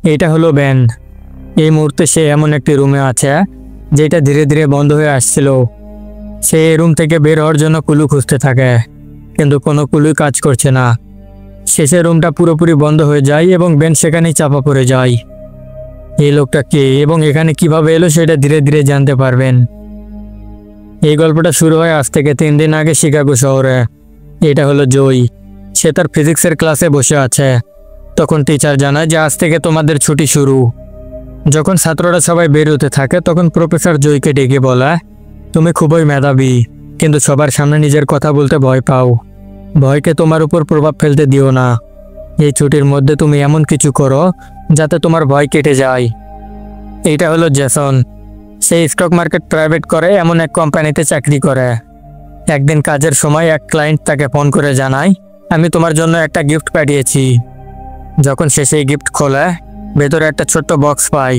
এটা হলো ব্যান। এই মুহূর্তে সে এমন একটি রুমে আছে যেটা ধীরে ধীরে বন্ধ হয়ে আসছিল। সে এই রুম থেকে বের হওয়ার জন্য কুলু খুঁজতে থাকে, কিন্তু কোনো কুলুই কাজ করছে না। শেষে রুমটা পুরোপুরি বন্ধ হয়ে যায় এবং বেন সেখানেই চাপা পড়ে যায়। এই লোকটা কে এবং এখানে কিভাবে এলো সেটা ধীরে ধীরে জানতে পারবেন। এই গল্পটা শুরু হয় আজ থেকে 3 দিন আগে শিকাগো শহরে। এটা হলো জয়। সে তার ফিজিক্সের ক্লাসে বসে আছে। তখন টিচার জানায় যে আজ থেকে তোমাদের ছুটি শুরু। যখন ছাত্ররা সবাই বের হতে থাকে তখন প্রফেসর জয়কে ডেকে বলে, তুমি খুবই মেধাবী, কিন্তু সবার সামনে নিজের কথা বলতে ভয় পাও। ভয়কে তোমার উপর প্রভাব ফেলতে দিও না। এই ছুটির মধ্যে তুমি এমন কিছু করো যাতে তোমার ভয় কেটে যায়। এইটা হলো জেসন। সে স্টক মার্কেট প্রাইভেট করে এমন এক কোম্পানিতে চাকরি করে। একদিন কাজের সময় এক ক্লায়েন্ট তাকে ফোন করে জানায়, আমি তোমার জন্য একটা গিফট পাঠিয়েছি। যখন সে সেই গিফট খোলে, ভেতরে একটা ছোট্ট বক্স পায়।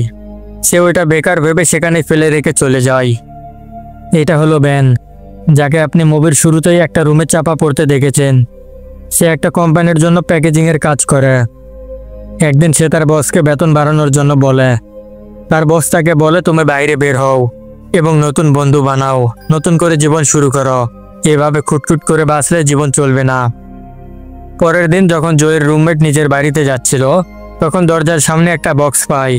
সে ওইটা বেকার ভেবে সেখানে ফেলে রেখে চলে যায়। এটা হলো ব্যান, যাকে আপনি মুভির শুরুতেই একটা রুমে চাপা পড়তে দেখেছেন। সে একটা কোম্পানির জন্য প্যাকেজিংয়ের কাজ করে। একদিন সে তার বসকে বেতন বাড়ানোর জন্য বলে। তার বস তাকে বলে, তুমি বাইরে বের হও এবং নতুন বন্ধু বানাও, নতুন করে জীবন শুরু করো। এভাবে খুটখুট করে বাঁচলে জীবন চলবে না। পরের দিন যখন জয়ের রুমমেট নিজের বাড়িতে যাচ্ছিল, তখন দরজার সামনে একটা বক্স পায়।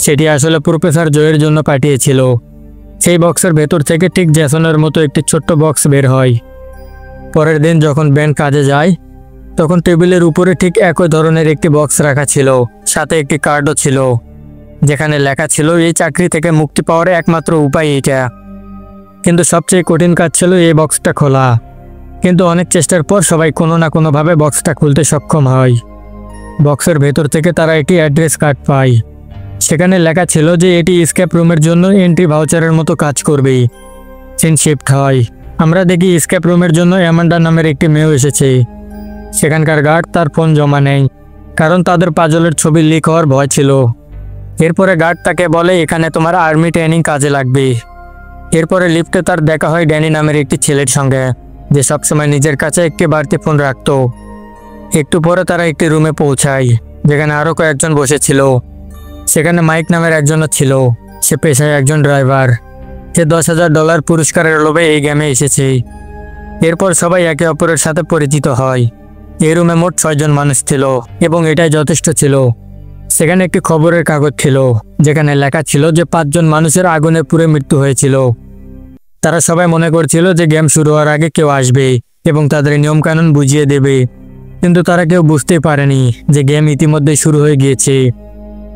সেটি আসলে প্রফেসর জয়ের জন্য পাঠিয়েছিল। সেই বক্সের ভেতর থেকে ঠিক জ্যাসনের মতো একটি ছোট্ট বক্স বের হয়। পরের দিন যখন বেন কাজে যায়, তখন টেবিলের উপরে ঠিক একই ধরনের একটি বক্স রাখা ছিল, সাথে একটি কার্ডও ছিল, যেখানে লেখা ছিল এই চাকরি থেকে মুক্তি পাওয়ার একমাত্র উপায় এটা। কিন্তু সবচেয়ে কঠিন কাজ ছিল এই বক্সটা খোলা। কিন্তু অনেক চেষ্টার পর সবাই কোনো না কোনোভাবে বক্সটা খুলতে সক্ষম হয়। বক্সের ভেতর থেকে তারা একটি অ্যাড্রেস কার্ড পায়। সেখানে লেখা ছিল যে এটি স্কেপ রুমের জন্য এন্ট্রি ভাউচারের মতো কাজ করবে। সিন শিফট হয়। আমরা দেখি স্কেপ রুমের জন্য অ্যামান্ডা নামের একটি মেয়ে এসেছে। সেখানকার গার্ড তার ফোন জমা নেয়, কারণ তাদের পাজলের ছবি লিক হওয়ার ভয় ছিল। এরপরে গার্ড তাকে বলে, এখানে তোমার আর্মি ট্রেনিং কাজে লাগবে। এরপরে লিফটে তার দেখা হয় ড্যানি নামের একটি ছেলের সঙ্গে, যে সবসময় নিজের কাছে একটি বাড়তি ফোন রাখত। একটু পরে তারা একটি রুমে পৌঁছায়, যেখানে আরও কয়েকজন বসেছিল। সেখানে মাইক নামের একজনও ছিল। সে পেশায় একজন ড্রাইভার। সে $10,000 পুরস্কারের লোভে এই গেমে এসেছে। এরপর সবাই একে অপরের সাথে পরিচিত হয়। এই রুমে মোট 6 জন মানুষ ছিল এবং এটাই যথেষ্ট ছিল। সেখানে একটি খবরের কাগজ ছিল, যেখানে লেখা ছিল যে 5 জন মানুষের আগুনে পুড়ে মৃত্যু হয়েছিল। তারা সবাই মনে করছিল যে গেম শুরু হওয়ার আগে কেউ আসবে এবং তাদের নিয়মকানুন বুঝিয়ে দেবে, কিন্তু তারা কেউ বুঝতেই পারেনি যে গেম ইতিমধ্যেই শুরু হয়ে গিয়েছে।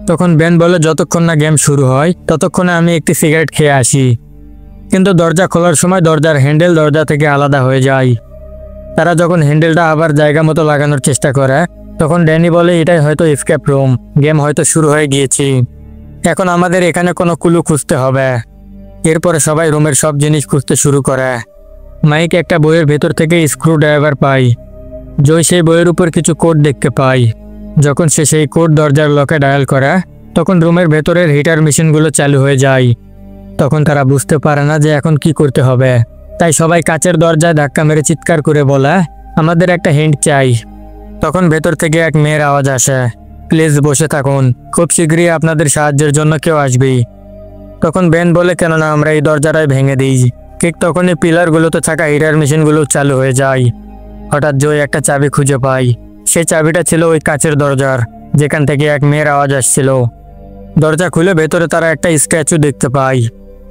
তখন বেন বলে, যতক্ষণ না গেম শুরু হয় ততক্ষণে আমি একটি সিগারেট খেয়ে আসি। কিন্তু দরজা খোলার সময় দরজার হ্যান্ডেল দরজা থেকে আলাদা হয়ে যায়। তারা যখন হ্যান্ডেলটা আবার জায়গা মতো লাগানোর চেষ্টা করে, তখন ড্যানি বলে, এটাই হয়তো এসকেপ রুম, গেম হয়তো শুরু হয়ে গিয়েছে। এখন আমাদের এখানে কোনো ক্লু খুঁজতে হবে। এরপরে সবাই রুমের সব জিনিস খুঁজতে শুরু করে। মাইক একটা বইয়ের ভেতর থেকে স্ক্রু ড্রাইভার পায়। জয় সেই বইয়ের উপর কিছু কোড দেখতে পায়। যখন সে সেই কোড দরজার লকে ডায়াল করে, তখন রুমের ভেতরের হিটার মেশিনগুলো চালু হয়ে যায়। তখন তারা বুঝতে পারে না যে এখন কি করতে হবে। তাই সবাই কাচের দরজায় ধাক্কা মেরে চিৎকার করে বলে, আমাদের একটা হিন্ট চাই। তখন ভেতর থেকে এক মেয়ের আওয়াজ আসে, প্লিজ বসে থাকুন, খুব শীঘ্রই আপনাদের সাহায্যের জন্য কেউ আসবে। তখন বেন বলে, কেননা আমরা এই দরজাটাই ভেঙে দিই। ঠিক তখনই পিলারগুলোতে থাকা হিটার মেশিনগুলো চালু হয়ে যায়। হঠাৎ জয় একটা চাবি খুঁজে পায়। সেই চাবিটা ছিল ওই কাচের দরজার, যেখান থেকে এক মেয়ের আওয়াজ আসছিল। দরজা খুলে ভেতরে তারা একটা স্ট্যাচু দেখতে পায়।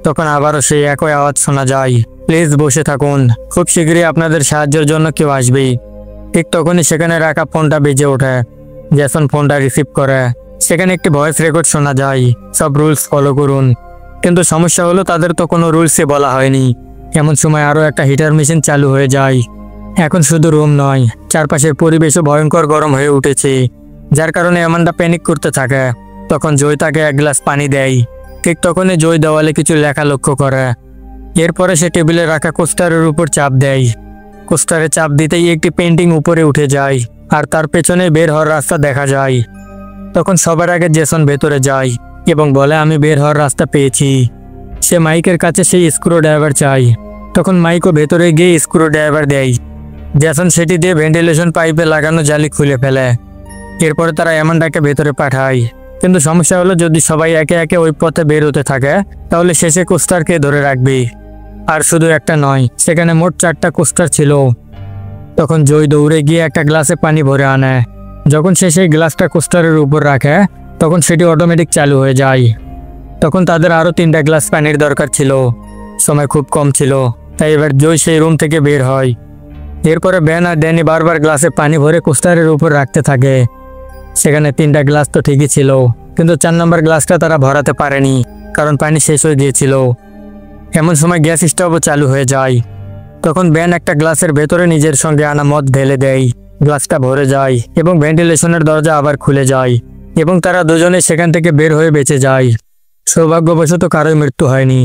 তখন আবারও সেই একই আওয়াজ শোনা যায়, প্লিজ বসে থাকুন, খুব শীঘ্রই আপনাদের সাহায্যের জন্য কেউ আসবে। ঠিক তখনই সেখানে রাখা ফোনটা বেজে ওঠে। জেসন ফোনটা রিসিভ করে। সেখানে একটি ভয়েস রেকর্ড শোনা যায়, সব রুলস ফলো করুন। কিন্তু সমস্যা হলো তাদের তো কোনো রুলসই বলা হয়নি। এমন সময় আরও একটা হিটার মেশিন চালু হয়ে যায়। এখন শুধু রুম নয়, চারপাশের পরিবেশও ভয়ঙ্কর গরম হয়ে উঠেছে, যার কারণে অ্যামান্ডা প্যানিক করতে থাকে। তখন জয় তাকে এক গ্লাস পানি দেয়। ঠিক তখনই জয় দেওয়ালে কিছু লেখা লক্ষ্য করে। এরপরে সে টেবিলে রাখা কোস্টারের উপর চাপ দেয়। কোস্টারে চাপ দিতেই একটি পেন্টিং উপরে উঠে যায়, আর তার পেছনে বের হওয়ার রাস্তা দেখা যায়। তখন সবার আগে জেসন ভেতরে যায় এবং বলে, আমি বের হওয়ার রাস্তা পেয়েছি। সে মাইকের কাছে সেই স্ক্রু ড্রাইভার চায়। তখন মাইকও ভেতরে গিয়ে স্ক্রু ড্রাইভার দেয়। জেসন সেটি দিয়ে ভেন্টিলেশন পাইপে লাগানো জালি খুলে ফেলে। এরপরে তারা অ্যামান্ডাকে ভেতরে পাঠায়। কিন্তু সমস্যা হলো যদি সবাই একে একে ওই পথে বের হতে থাকে তাহলে শেষে কোস্টারকে ধরে রাখবি। আর শুধু একটা নয়, সেখানে মোট 4টা কোস্টার ছিল। তখন জয় দৌড়ে গিয়ে একটা গ্লাসে পানি ভরে আনে। যখন সে সেই গ্লাসটা কোস্টারের উপর রাখে তখন সেটি অটোমেটিক চালু হয়ে যায়। তখন তাদের আরও 3টা গ্লাস পানির দরকার ছিল। সময় খুব কম ছিল, তাই এবার জয় সেই রুম থেকে বের হয়। এরপরে বেন আর ড্যানি বারবার গ্লাসে পানি ভরে কোস্টারের উপর রাখতে থাকে। সেখানে 3টা গ্লাস তো ঠিকই ছিল, কিন্তু 4 নম্বর গ্লাসটা তারা ভরাতে পারেনি, কারণ পানি শেষ হয়ে গিয়েছিল। এমন সময় গ্যাস স্টোভও চালু হয়ে যায়। তখন বেন একটা গ্লাসের ভেতরে নিজের সঙ্গে আনা মদ ঢেলে দেয়। গ্লাসটা ভরে যায় এবং ভেন্টিলেশনের দরজা আবার খুলে যায় এবং তারা দুজনে সেখান থেকে বের হয়ে বেঁচে যায়। সৌভাগ্যবশত কারোই মৃত্যু হয়নি।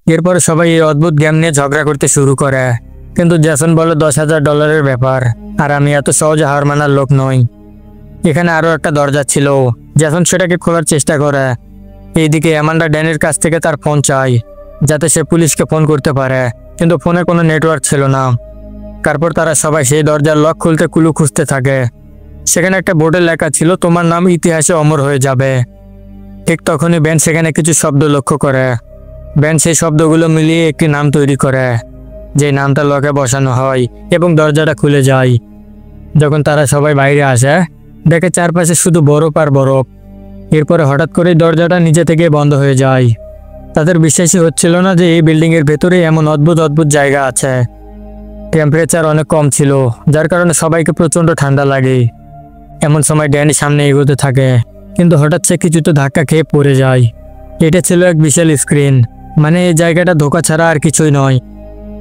এরপরে সবাই এই অদ্ভুত গেম নিয়ে ঝগড়া করতে শুরু করে, কিন্তু জেসন বলে $10,000 ব্যাপার, আর আমি এত সহজে হার মানার লোক নই। এখানে আরও একটা দরজা ছিল। জেসন সেটাকে খোলার চেষ্টা করে। এইদিকে অ্যামান্ডা ড্যানির কাছ থেকে তার ফোন চায়, যাতে সে পুলিশকে ফোন করতে পারে, কিন্তু ফোনে কোনো নেটওয়ার্ক ছিল না। তারপর তারা সবাই সেই দরজার লক খুলতে কুলু খুঁজতে থাকে। সেখানে একটা বোর্ডে লেখা ছিল, তোমার নাম ইতিহাসে অমর হয়ে যাবে। ঠিক তখনই বেন সেখানে কিছু শব্দ লক্ষ্য করে। বেন সেই শব্দগুলো মিলিয়ে একটি নাম তৈরি করে, যে নামটা লকে বসানো হয়, এবং দরজাটা খুলে যায়। যখন তারা সবাই বাইরে আসে দেখে চারপাশে শুধু বরফ আর বরফ। এরপরে হঠাৎ করেই দরজাটা নিজে থেকে বন্ধ হয়ে যায়। তাদের বিশ্বাসই হচ্ছিল না যে এই বিল্ডিংয়ের ভেতরে এমন অদ্ভুত অদ্ভুত জায়গা আছে। টেম্পারেচার অনেক কম ছিল, যার কারণে সবাইকে প্রচণ্ড ঠান্ডা লাগে। এমন সময় ড্যানি সামনে এগোতে থাকে, কিন্তু হঠাৎ সে কিছুতে ধাক্কা খেয়ে পড়ে যায়। এটা ছিল এক বিশাল স্ক্রিন, মানে এই জায়গাটা ধোঁকা ছাড়া আর কিছুই নয়।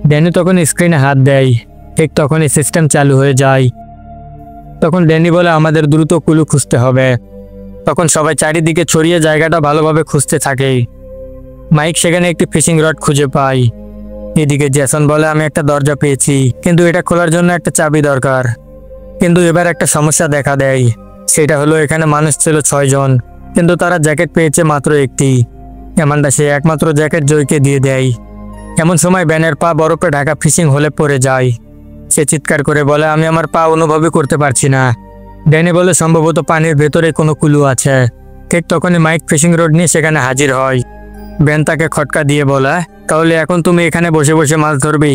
ড্যানি তখন স্ক্রিনে হাত দেয়। ঠিক তখনই সিস্টেম চালু হয়ে যায়। তখন ড্যানি বলে, আমাদের দ্রুত কুলু খুঁজতে হবে। তখন সবাই চারিদিকে ছড়িয়ে জায়গাটা ভালোভাবে খুঁজতে থাকে। মাইক সেখানে একটি ফিশিং রড খুঁজে পায়। এদিকে জেসন বলে, আমি একটা দরজা পেয়েছি, কিন্তু এটা খোলার জন্য একটা চাবি দরকার। কিন্তু এবার একটা সমস্যা দেখা দেয়। সেটা হলো এখানে মানুষ ছিল 6 জন, কিন্তু তারা জ্যাকেট পেয়েছে মাত্র একটি। অ্যামান্ডা সেই একমাত্র জ্যাকেট জয়কে দিয়ে দেয়। এমন সময় ব্যানের পা বরফে ঢাকা ফিশিং হলে পড়ে যায়। সে চিৎকার করে বলে, আমি আমার পা অনুভবই করতে পারছি না। ড্যানি বলে, সম্ভবত পানির ভেতরে কোনো কুলু আছে। ঠিক তখনই মাইক ফিশিং রড নিয়ে সেখানে হাজির হয়। ব্যান তাকে খটকা দিয়ে বলে, তাহলে এখন তুমি এখানে বসে বসে মাছ ধরবি?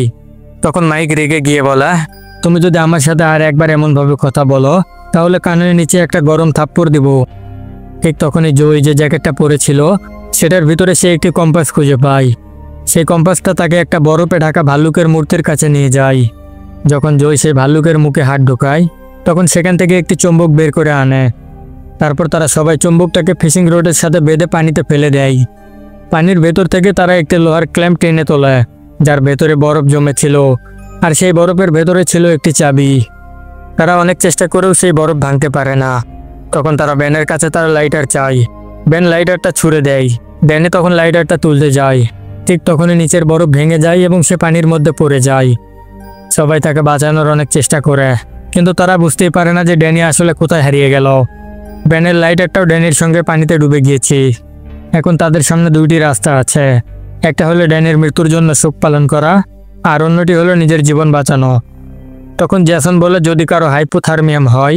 তখন মাইক রেগে গিয়ে বলে, তুমি যদি আমার সাথে আর একবার এমনভাবে কথা বলো তাহলে কানের নিচে একটা গরম থাপ্পড় দিব। ঠিক তখনই জয় যে জ্যাকেটটা পরেছিল সেটার ভিতরে সে একটি কম্পাস খুঁজে পায়। সেই কম্পাসটা তাকে একটা বরফে ঢাকা ভাল্লুকের মূর্তির কাছে নিয়ে যায়। যখন জয় সেই ভাল্লুকের মুখে হাত ঢোকায় তখন সেখান থেকে একটি চুম্বক বের করে আনে। তারপর তারা সবাই চুম্বকটাকে ফিশিং রডের সাথে বেঁধে পানিতে ফেলে দেয়। পানির ভেতর থেকে তারা একটি লোহার ক্ল্যাম্প টেনে তোলে, যার ভেতরে বরফ জমেছিল, আর সেই বরফের ভেতরে ছিল একটি চাবি। তারা অনেক চেষ্টা করেও সেই বরফ ভাঙতে পারে না। তখন তারা ব্যানের কাছে তার লাইটার চায়। ব্যান লাইটারটা ছুঁড়ে দেয়। ড্যানি তখন লাইটারটা তুলতে যায়। ঠিক তখনই নিচের বরফ ভেঙে যায় এবং সে পানির মধ্যে পড়ে যায়। সবাই তাকে বাঁচানোর অনেক চেষ্টা করে, কিন্তু তারা বুঝতেই পারে না যে ড্যানি আসলে কোথায় হারিয়ে গেল। ব্যানের লাইটারটাও ড্যানির সঙ্গে পানিতে ডুবে গিয়েছে। এখন তাদের সামনে 2টি রাস্তা আছে। একটা হলো ড্যানির মৃত্যুর জন্য শোক পালন করা, আর অন্যটি হলো নিজের জীবন বাঁচানো। তখন জেসন বলে, যদি কারো হাইপোথার্মিয়াম হয়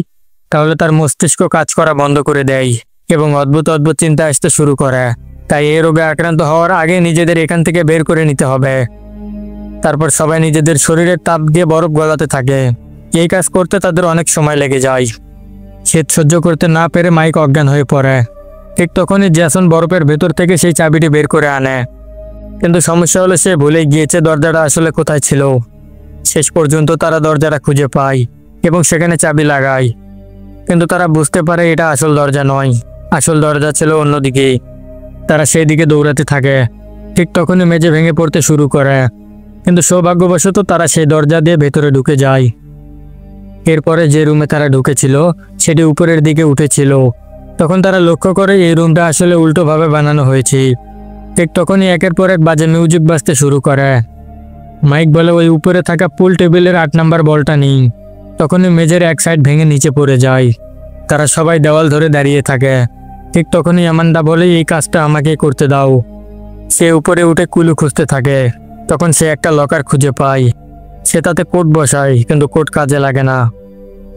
তাহলে তার মস্তিষ্ক কাজ করা বন্ধ করে দেয় এবং অদ্ভুত অদ্ভুত চিন্তা আসতে শুরু করে। তাই এই রোগে আক্রান্ত হওয়ার আগে নিজেদের এখান থেকে বের করে নিতে হবে। তারপর সবাই নিজেদের শরীরের তাপ দিয়ে বরফ গলাতে থাকে। এই কাজ করতে তাদের অনেক সময় লেগে যায়। শীত সহ্য করতে না পেরে মাইক অজ্ঞান হয়ে পড়ে। ঠিক তখনই জেসন বরফের ভেতর থেকে সেই চাবিটি বের করে আনে, কিন্তু সমস্যা হলো সে ভুলে গিয়েছে দরজাটা আসলে কোথায় ছিল। শেষ পর্যন্ত তারা দরজাটা খুঁজে পায় এবং সেখানে চাবি লাগায়, কিন্তু তারা বুঝতে পারে এটা আসল দরজা নয়। আসল দরজা ছিল অন্যদিকে। তারা সেই দিকে দৌড়াতে থাকে। ঠিক তখনই মেঝে ভেঙে পড়তে শুরু করে, কিন্তু সৌভাগ্যবশত তারা সেই দরজা দিয়ে ভেতরে ঢুকে যায়। এরপরে যে রুমে তারা ঢুকেছিল সেটি উপরের দিকে উঠেছিল। তখন তারা লক্ষ্য করে এই রুমটা আসলে উল্টোভাবে বানানো হয়েছে। ঠিক তখনই একের পর এক বাজে মিউজিক বাজতে শুরু করে। মাইক বলে, ওই উপরে থাকা পুল টেবিলের 8 নম্বর বলটা নেই। তখনই মেঝের এক সাইড ভেঙে নিচে পড়ে যায়। তারা সবাই দেওয়াল ধরে দাঁড়িয়ে থাকে। ঠিক তখনই অ্যামান্ডা বলে, এই কাজটা আমাকে করতে দাও। সে উপরে উঠে কুলু খুঁজতে থাকে। তখন সে একটা লকার খুঁজে পায়। সে তাতে কোট বসায়, কিন্তু কোট কাজে লাগে না।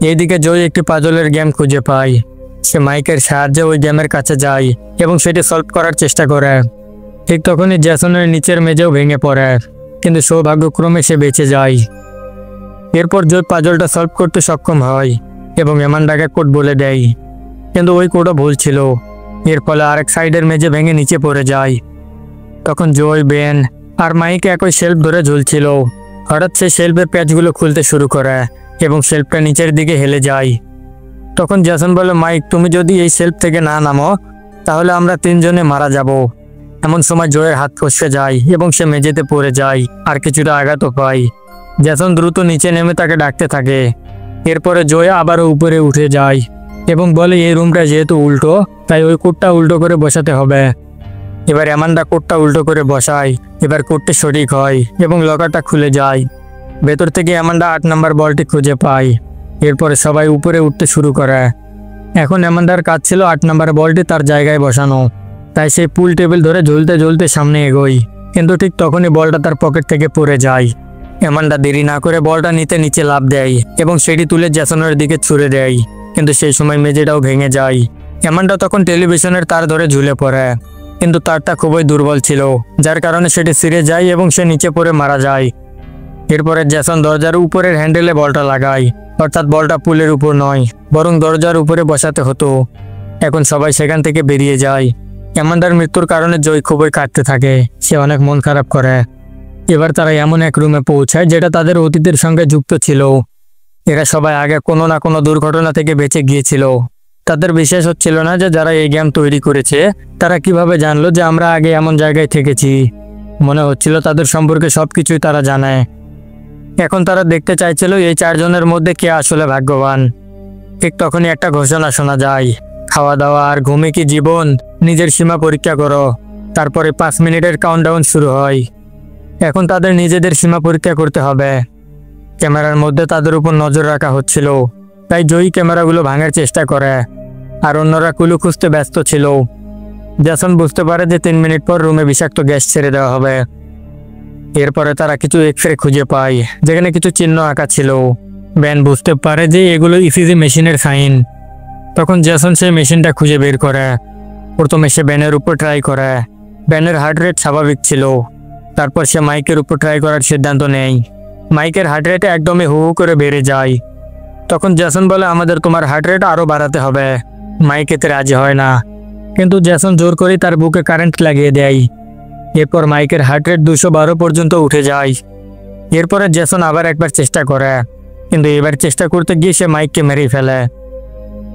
এইদিকে জয় একটি পাজলের গেম খুঁজে পায়। সে মাইকের সাহায্যে ওই গেমের কাছে যায় এবং সেটি সলভ করার চেষ্টা করে। ঠিক তখনই জ্যাসনের নিচের মেঝেও ভেঙে পড়ে, কিন্তু সৌভাগ্যক্রমে সে বেঁচে যায়। এরপর জয় পাজলটা সলভ করতে সক্ষম হয় এবং অ্যামান্ডাকে কোড বলে দেয়, কিন্তু ওই কোডও ভুল ছিল। এর ফলে আরেক সাইডের মেঝে ভেঙে নিচে পড়ে যায়। তখন জয়, বেন আর মাইক একই শেলফ ধরে ঝুলছিল। হঠাৎ সে শেলফের প্যাচগুলো খুলতে শুরু করে এবং শেলফটা নিচের দিকে হেলে যায়। তখন জ্যাসন বলে, মাইক, তুমি যদি এই শেলফ থেকে না নামো তাহলে আমরা তিনজনে মারা যাব। এমন সময় জয়ের হাত ফসকে যায় এবং সে মেঝেতে পড়ে যায় আর কিছুটা আঘাতও পায়। জ্যাসন দ্রুত নিচে নেমে তাকে ডাকতে থাকে। এরপরে জয় আবারও উপরে উঠে যায় এবং বলে, এই রুমটা যেহেতু উল্টো, তাই ওই কোডটা উল্টো করে বসাতে হবে। এবার অ্যামান্ডা কোডটা উল্টো করে বসায়। এবার কোডটি সঠিক হয় এবং লকারটা খুলে যায়। ভেতর থেকে অ্যামান্ডা 8 নম্বর বলটি খুঁজে পায়। এরপরে সবাই উপরে উঠতে শুরু করে। এখন অ্যামান্ডার কাজ ছিল 8 নম্বর বলটি তার জায়গায় বসানো, তাই সে পুল টেবিল ধরে ঝুলতে ঝুলতে সামনে এগোয়। কিন্তু ঠিক তখনই বলটা তার পকেট থেকে পড়ে যায়। অ্যামান্ডা দেরি না করে বলটা নিতে নিচে লাফ দেয় এবং সেটি তুলে জ্যাসনের দিকে ছুড়ে দেয়, কিন্তু সেই সময় মেঝেটাও ভেঙে যায়। অ্যামান্ডা তখন টেলিভিশনের তার ধরে ঝুলে পড়ে, কিন্তু তারটা খুবই দুর্বল ছিল, যার কারণে সেটি ছিঁড়ে যায় এবং সে নিচে পড়ে মারা যায়। এরপরে জ্যাসন দরজার উপরের হ্যান্ডেলে বলটা লাগায়, অর্থাৎ বলটা পুলের উপর নয় বরং দরজার উপরে বসাতে হতো। এখন সবাই সেখান থেকে বেরিয়ে যায়। অ্যামান্ডার মৃত্যুর কারণে জয় খুবই কাঁদতে থাকে, সে অনেক মন খারাপ করে। এবার তারা এমন এক রুমে পৌঁছায় যেটা তাদের অতীতের সঙ্গে যুক্ত ছিল। এরা সবাই আগে কোনো না কোনো দুর্ঘটনা থেকে বেঁচে গিয়েছিল। তাদের বিশ্বাস হচ্ছিল না যে যারা এই গেম তৈরি করেছে তারা কিভাবে জানলো যে আমরা আগে এমন জায়গায় থেকেছি। মনে হচ্ছিল তাদের সম্পর্কে সবকিছুই তারা জানে। এখন তারা দেখতে চাইছিল এই 4 জনের মধ্যে কে আসলে ভাগ্যবান। ঠিক তখনই একটা ঘোষণা শোনা যায়, খাওয়া দাওয়া আর ঘুমে কি জীবন, নিজের সীমা পরীক্ষা করো। তারপরে 5 মিনিটের কাউন্টডাউন শুরু হয়। এখন তাদের নিজেদের সীমা পরীক্ষা করতে হবে। ক্যামেরার মধ্যে তাদের উপর নজর রাখা হচ্ছিল, তাই জয়ী ক্যামেরাগুলো ভাঙার চেষ্টা করে আর অন্যরা কুলু খুঁজতে ব্যস্ত ছিল। জ্যাসন বুঝতে পারে যে 3 মিনিট পর রুমে বিষাক্ত গ্যাস ছেড়ে দেওয়া হবে। এরপরে তারা কিছু এক্সরে খুঁজে পায় যেখানে কিছু চিহ্ন আঁকা ছিল। বেন বুঝতে পারে যে এগুলো ইসিজি মেশিনের সাইন। তখন জ্যাসন সেই মেশিনটা খুঁজে বের করে। প্রথমে সে বেনের উপর ট্রাই করে। বেনের হার্ট রেট স্বাভাবিক ছিল। তারপর সে মাইকের উপর ট্রাই করার সিদ্ধান্ত নেয়। মাইকের হার্ট রেট একদমই হু হু করে বেড়ে যায়। তখন জ্যাসন বলে, আমাদের তোমার হার্ট রেট আরও বাড়াতে হবে। মাইক এতে রাজি হয় না, কিন্তু জ্যাসন জোর করে তার বুকে কারেন্ট লাগিয়ে দেয়। এরপর মাইকের হার্ট রেট 212 পর্যন্ত উঠে যায়। এরপরে জ্যাসন আবার একবার চেষ্টা করে, কিন্তু এবার চেষ্টা করতে গিয়ে সে মাইককে মেরে ফেলে।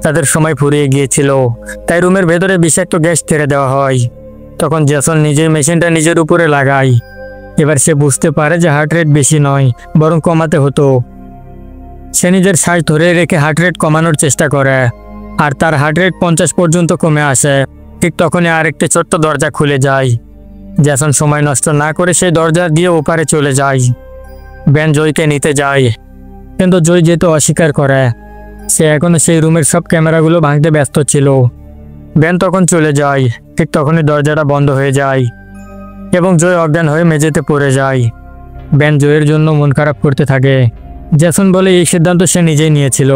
তাদের সময় ফুরিয়ে গিয়েছিল, তাই রুমের ভেতরে বিষাক্ত গ্যাস ছেড়ে দেওয়া হয়। তখন জ্যাসন নিজের মেশিনটা নিজের উপরে লাগায়। এবার সে বুঝতে পারে যে হার্ট রেট বেশি নয় বরং কমাতে হতো। সে নিজের শ্বাস ধরে রেখে হার্ট রেট কমানোর চেষ্টা করে আর তার হার্ট রেট 50 পর্যন্ত কমে আসে। ঠিক তখনই আরেকটি ছোট্ট দরজা খুলে যায়। জ্যাসন সময় নষ্ট না করে সেই দরজা দিয়ে ওপারে চলে যায়। বেন জয়কে নিতে যায়, কিন্তু জয় যেতে অস্বীকার করে। সে এখনো সেই রুমের সব ক্যামেরাগুলো ভাঙতে ব্যস্ত ছিল। বেন তখন চলে যায়। ঠিক তখনই দরজাটা বন্ধ হয়ে যায় এবং জয় অজ্ঞান হয়ে মেঝেতে পড়ে যায়। বেন জয়ের জন্য মন খারাপ করতে থাকে। জ্যাসন বলে এই সিদ্ধান্ত সে নিজেই নিয়েছিল।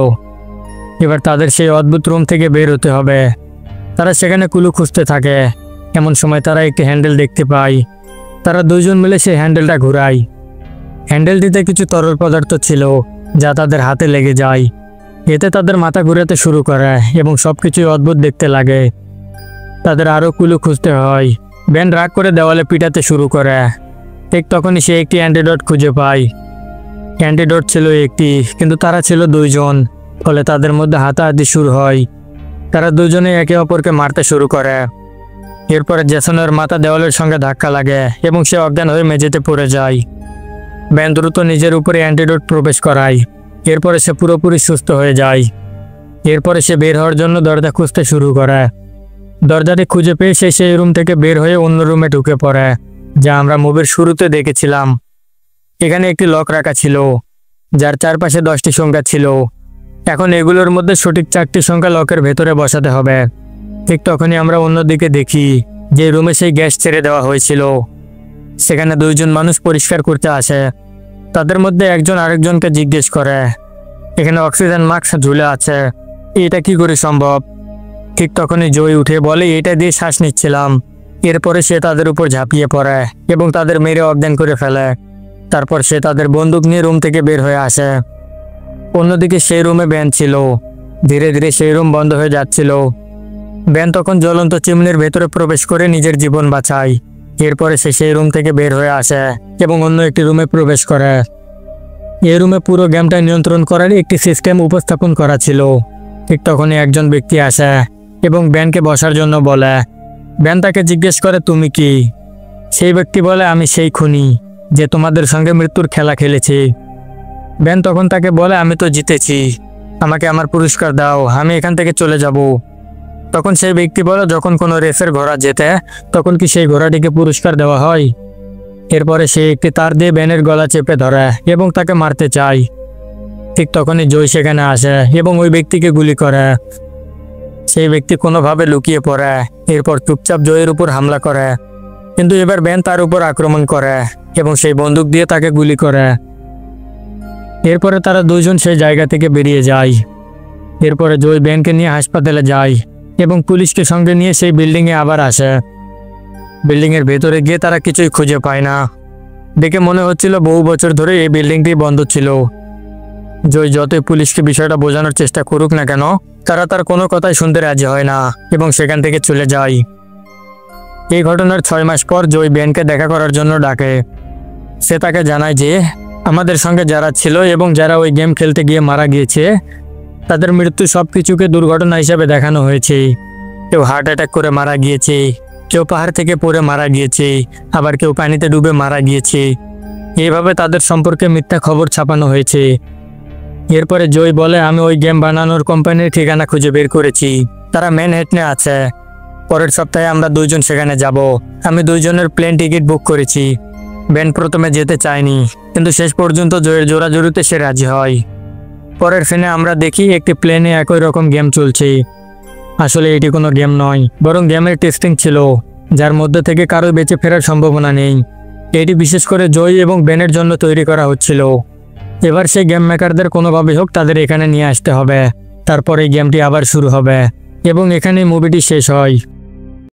এবার তাদের সেই অদ্ভুত রুম থেকে বের হতে হবে। তারা সেখানে কুলু খুঁজতে থাকে। এমন সময় তারা একটি হ্যান্ডেল দেখতে পায়। তারা দুইজন মিলে সেই হ্যান্ডেলটা ঘুরায়। হ্যান্ডেলটিতে কিছু তরল পদার্থ ছিল যা তাদের হাতে লেগে যায়। এতে তাদের মাথা ঘুরাতে শুরু করে এবং সবকিছুই অদ্ভুত দেখতে লাগে। তাদের আরও কুলু খুঁজতে হয়। বেন রাগ করে দেওয়ালে পিটাতে শুরু করে। ঠিক তখনই সে একটি অ্যান্টিডোট খুঁজে পায়। অ্যান্টিডোট ছিল একটি, কিন্তু তারা ছিল 2 জন, ফলে তাদের মধ্যে হাতাহাতি শুরু হয়। তারা দুজনে একে অপরকে মারতে শুরু করে। এরপরে জ্যাসনের মাথা দেওয়ালের সঙ্গে ধাক্কা লাগে এবং সে অজ্ঞান হয়ে মেঝেতে পড়ে যায়। বেন দ্রুত নিজের উপরে অ্যান্টিডোট প্রবেশ করায়। এরপরে সে পুরোপুরি সুস্থ হয়ে যায়। এরপরে সে বের হওয়ার জন্য দরজা খুঁজতে শুরু করে। দরজাটি খুঁজে পেয়ে সে সেই রুম থেকে বের হয়ে অন্য রুমে ঢুকে পড়ে, যা আমরা মুভির শুরুতে দেখেছিলাম। এখানে একটি লক রাখা ছিল যার চারপাশে 10টি সংখ্যা ছিল। এখন এগুলোর মধ্যে সঠিক 4টি সংখ্যা লকের ভেতরে বসাতে হবে। ঠিক তখনই আমরা অন্যদিকে দেখি যে রুমে সেই গ্যাস ছেড়ে দেওয়া হয়েছিল। সেখানে 2 জন মানুষ পরিষ্কার করতে আসে। তাদের মধ্যে একজন আরেকজনকে জিজ্ঞেস করে, এখানে অক্সিজেন মাস্ক ঝুলে আছে, এটা কি করে সম্ভব? ঠিক তখনই জয় উঠে বলে, এটা দিয়ে শ্বাস নিচ্ছিলাম। এরপরে সে তাদের উপর ঝাঁপিয়ে পড়ে এবং তাদের মেরে অজ্ঞান করে ফেলে। তারপর সে তাদের বন্দুক নিয়ে রুম থেকে বের হয়ে আসে। অন্যদিকে সেই রুমে ব্যান ছিল। ধীরে ধীরে সেই রুম বন্ধ হয়ে যাচ্ছিল। ব্যান তখন জ্বলন্ত চিমনির ভেতরে প্রবেশ করে নিজের জীবন বাঁচায়। এরপরে সে সেই রুম থেকে বের হয়ে আসে এবং অন্য একটি রুমে প্রবেশ করে। এই রুমে পুরো গেমটা নিয়ন্ত্রণ করার একটি সিস্টেম উপস্থাপন করা ছিল। ঠিক তখনই একজন ব্যক্তি আসে এবং ব্যানকে বসার জন্য বলে। ব্যান তাকে জিজ্ঞেস করে, তুমি কি? সেই ব্যক্তি বলে, আমি সেই খুনি যে তোমাদের সঙ্গে মৃত্যুর খেলা খেলেছি। ব্যান তখন তাকে বলে, আমি তো জিতেছি, আমাকে আমার পুরস্কার দাও, আমি এখান থেকে চলে যাব। তখন সেই ব্যক্তি বলে, যখন কোনো রেসের ঘোড়া জেতে তখন কি সেই ঘোড়াটিকে পুরস্কার দেওয়া হয়? এরপরে সে একটি তার দিয়ে ব্যানের গলা চেপে ধরে এবং তাকে মারতে চায়। ঠিক তখনই জয় সেখানে আসে এবং ওই ব্যক্তিকে গুলি করে। সেই ব্যক্তি কোনোভাবে লুকিয়ে পড়ে। এরপর চুপচাপ জয়ের উপর হামলা করে, কিন্তু এবার ব্যান তার উপর আক্রমণ করে এবং সেই বন্দুক দিয়ে তাকে গুলি করে। এরপরে তারা দুজন সেই জায়গা থেকে বেরিয়ে যায়। এরপরে জয় ব্যানকে নিয়ে হাসপাতালে যায় এবং পুলিশকে সঙ্গে নিয়ে সেই বিল্ডিংয়ে আবার আসে। বিল্ডিংয়ের ভেতরে গিয়ে তারা কিছুই খুঁজে পায় না। দেখে মনে হচ্ছিল বহু বছর ধরে এই বিল্ডিংটি বন্ধ ছিল। জয় যতই পুলিশকে বিষয়টা বোঝানোর চেষ্টা করুক না কেন, তারা তার কোনো কথাই শুনতে রাজি হয় না এবং সেখান থেকে চলে যায়। এই ঘটনার 6 মাস পর জয় ব্যানকে দেখা করার জন্য ডাকে। সে তাকে জানায় যে আমাদের সঙ্গে যারা ছিল এবং যারা ওই গেম খেলতে গিয়ে মারা গিয়েছে তাদের মৃত্যু সব কিছুকে দুর্ঘটনা হিসাবে দেখানো হয়েছে। কেউ হার্ট অ্যাটাক করে মারা গিয়েছে, কেউ পাহাড় থেকে পড়ে মারা গিয়েছে, আবার কেউ পানিতে ডুবে মারা গিয়েছে। এইভাবে তাদের সম্পর্কে মিথ্যা খবর ছাপানো হয়েছে। এরপরে জয় বলে, আমি ওই গেম বানানোর কোম্পানির ঠিকানা খুঁজে বের করেছি, তারা ম্যানহাটনে আছে। পরের সপ্তাহে আমরা দুইজন সেখানে যাব। আমি দুইজনের প্লেন টিকিট বুক করেছি। ব্যান প্রথমে যেতে চায়নি, কিন্তু শেষ পর্যন্ত জয়ের জোরাজুরিতে সে রাজি হয়। পরের সিনে আমরা দেখি একটি প্লেনে একই রকম গেম চলছে। আসলে এটি কোনো গেম নয়, বরং গেমের টেস্টিং ছিল, যার মধ্যে থেকে কারো বেঁচে ফেরার সম্ভাবনা নেই। এটি বিশেষ করে জয় এবং ব্যানের জন্য তৈরি করা হচ্ছিল। এবার সেই গেম মেকারদের কোনোভাবে হোক তাদের এখানে নিয়ে আসতে হবে। তারপর এই গেমটি আবার শুরু হবে এবং এখানেই মুভিটি শেষ হয়।